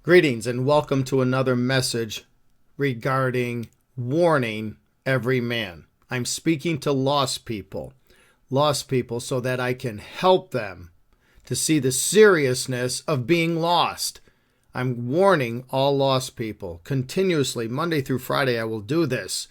Greetings and welcome to another message regarding warning every man. I'm speaking to lost people so that I can help them to see the seriousness of being lost. I'm warning all lost people continuously, Monday through Friday. I will do this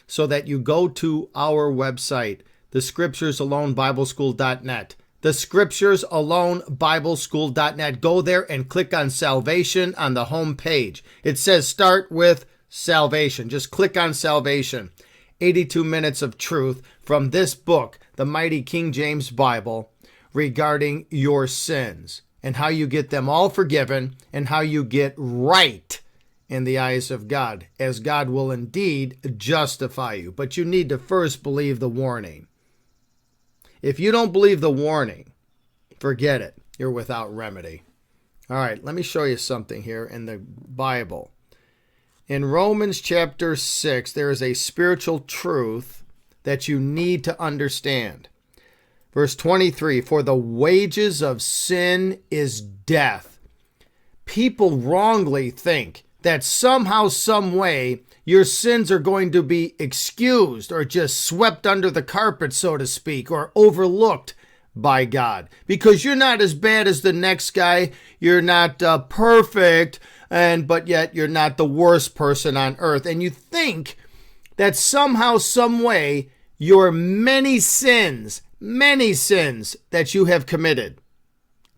so that you go to our website, thescripturesalonebibleschool.net. thescripturesalonebibleschool.net. Go there and click on salvation on the home page. It says start with salvation. Just click on salvation. 82 minutes of truth from this book, the Mighty King James Bible, regarding your sins and how you get them all forgiven and how you get right in the eyes of God, as God will indeed justify you. But you need to first believe the warning. If you don't believe the warning, forget it. You're without remedy. All right, let me show you something here in the Bible. In Romans chapter 6, there is a spiritual truth that you need to understand. Verse 23, for the wages of sin is death. People wrongly think that somehow, some way, your sins are going to be excused or just swept under the carpet, so to speak, or overlooked by God. Because you're not as bad as the next guy. You're not perfect, but yet you're not the worst person on earth. And you think that somehow, some way, your many sins that you have committed,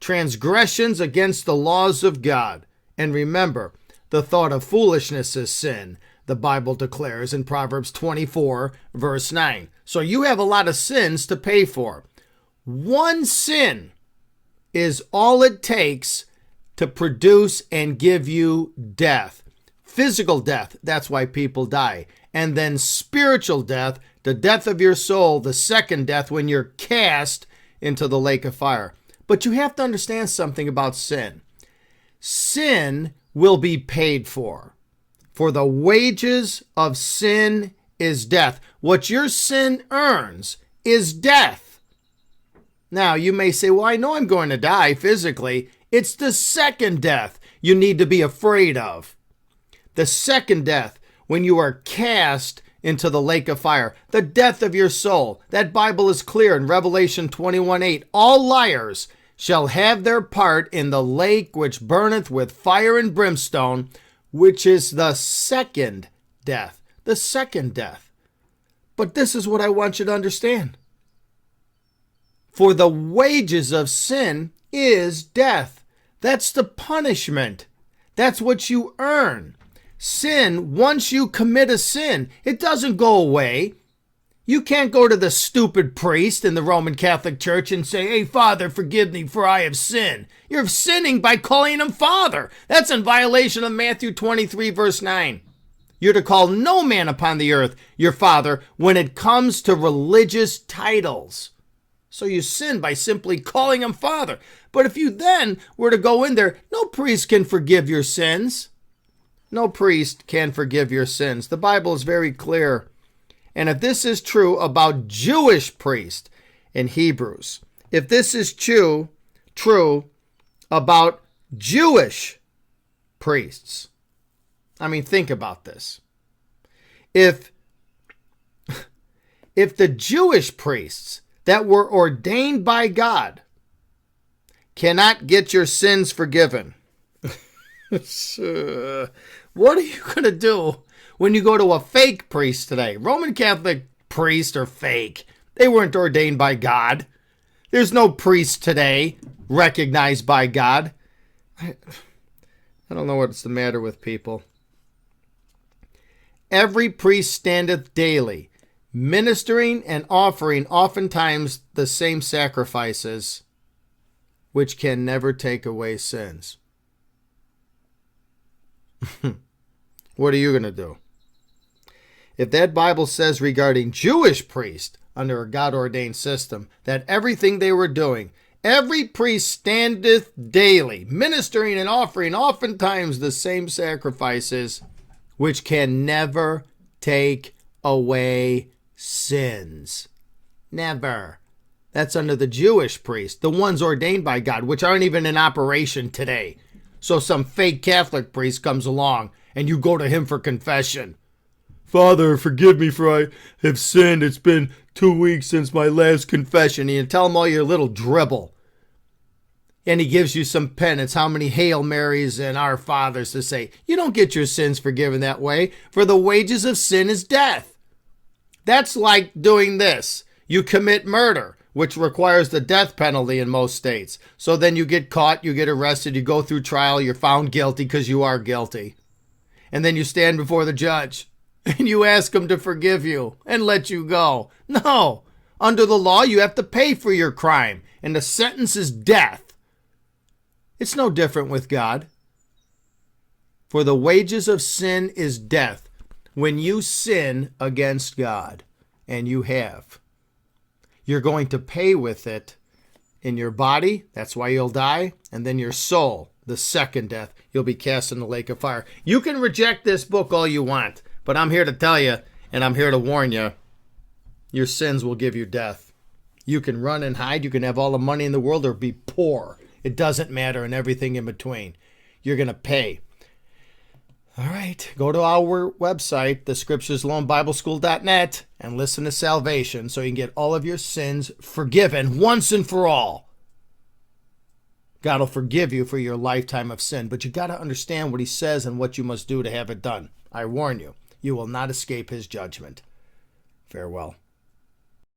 transgressions against the laws of God. And remember, the thought of foolishness is sin, the Bible declares in Proverbs 24, verse 9. So you have a lot of sins to pay for. One sin is all it takes to produce and give you death. Physical death, that's why people die. And then spiritual death, the death of your soul, the second death when you're cast into the lake of fire. But you have to understand something about sin. Sin will be paid for. For the wages of sin is death. What your sin earns is death. Now, you may say, well, I know I'm going to die physically. It's the second death you need to be afraid of. The second death, when you are cast into the lake of fire, the death of your soul. That Bible is clear in Revelation 21:8. All liars shall have their part in the lake which burneth with fire and brimstone, which is the second death. The second death. But this is what I want you to understand. For the wages of sin is death. That's the punishment. That's what you earn. Sin, once you commit a sin, it doesn't go away. You can't go to the stupid priest in the Roman Catholic Church and say, hey, Father, forgive me for I have sinned. You're sinning by calling him Father. That's in violation of Matthew 23, verse 9. You're to call no man upon the earth your father when it comes to religious titles. So you sin by simply calling him Father. But if you then were to go in there, no priest can forgive your sins. No priest can forgive your sins. The Bible is very clear. And if this is true about Jewish priests in Hebrews, if this is true about Jewish priests, I mean, think about this. If the Jewish priests that were ordained by God cannot get your sins forgiven, what are you going to do when you go to a fake priest today? Roman Catholic priests are fake. They weren't ordained by God. There's no priest today recognized by God. I don't know what's the matter with people. Every priest standeth daily, ministering and offering oftentimes the same sacrifices, which can never take away sins. What are you going to do? If that Bible says regarding Jewish priests under a God-ordained system that everything they were doing, every priest standeth daily, ministering and offering oftentimes the same sacrifices, which can never take away sins. Never. That's under the Jewish priests, the ones ordained by God, which aren't even in operation today. So some fake Catholic priest comes along and you go to him for confession. Father, forgive me for I have sinned. It's been 2 weeks since my last confession. And you tell him all your little dribble. And he gives you some penance, how many Hail Marys and Our Fathers to say. You don't get your sins forgiven that way, for the wages of sin is death. That's like doing this. You commit murder, which requires the death penalty in most states. So then you get caught, you get arrested, you go through trial, you're found guilty because you are guilty. And then you stand before the judge and you ask him to forgive you and let you go. No, under the law, you have to pay for your crime, and the sentence is death. It's no different with God. For the wages of sin is death. When you sin against God, and you have, you're going to pay with it in your body. That's why you'll die. And then your soul, the second death, you'll be cast in the lake of fire. You can reject this book all you want, but I'm here to tell you, and I'm here to warn you, your sins will give you death. You can run and hide. You can have all the money in the world or be poor. It doesn't matter, and everything in between. You're going to pay. All right, go to our website, thescripturesalonbibleschool.net, and listen to Salvation so you can get all of your sins forgiven once and for all. God will forgive you for your lifetime of sin, but you got to understand what he says and what you must do to have it done. I warn you, you will not escape his judgment. Farewell.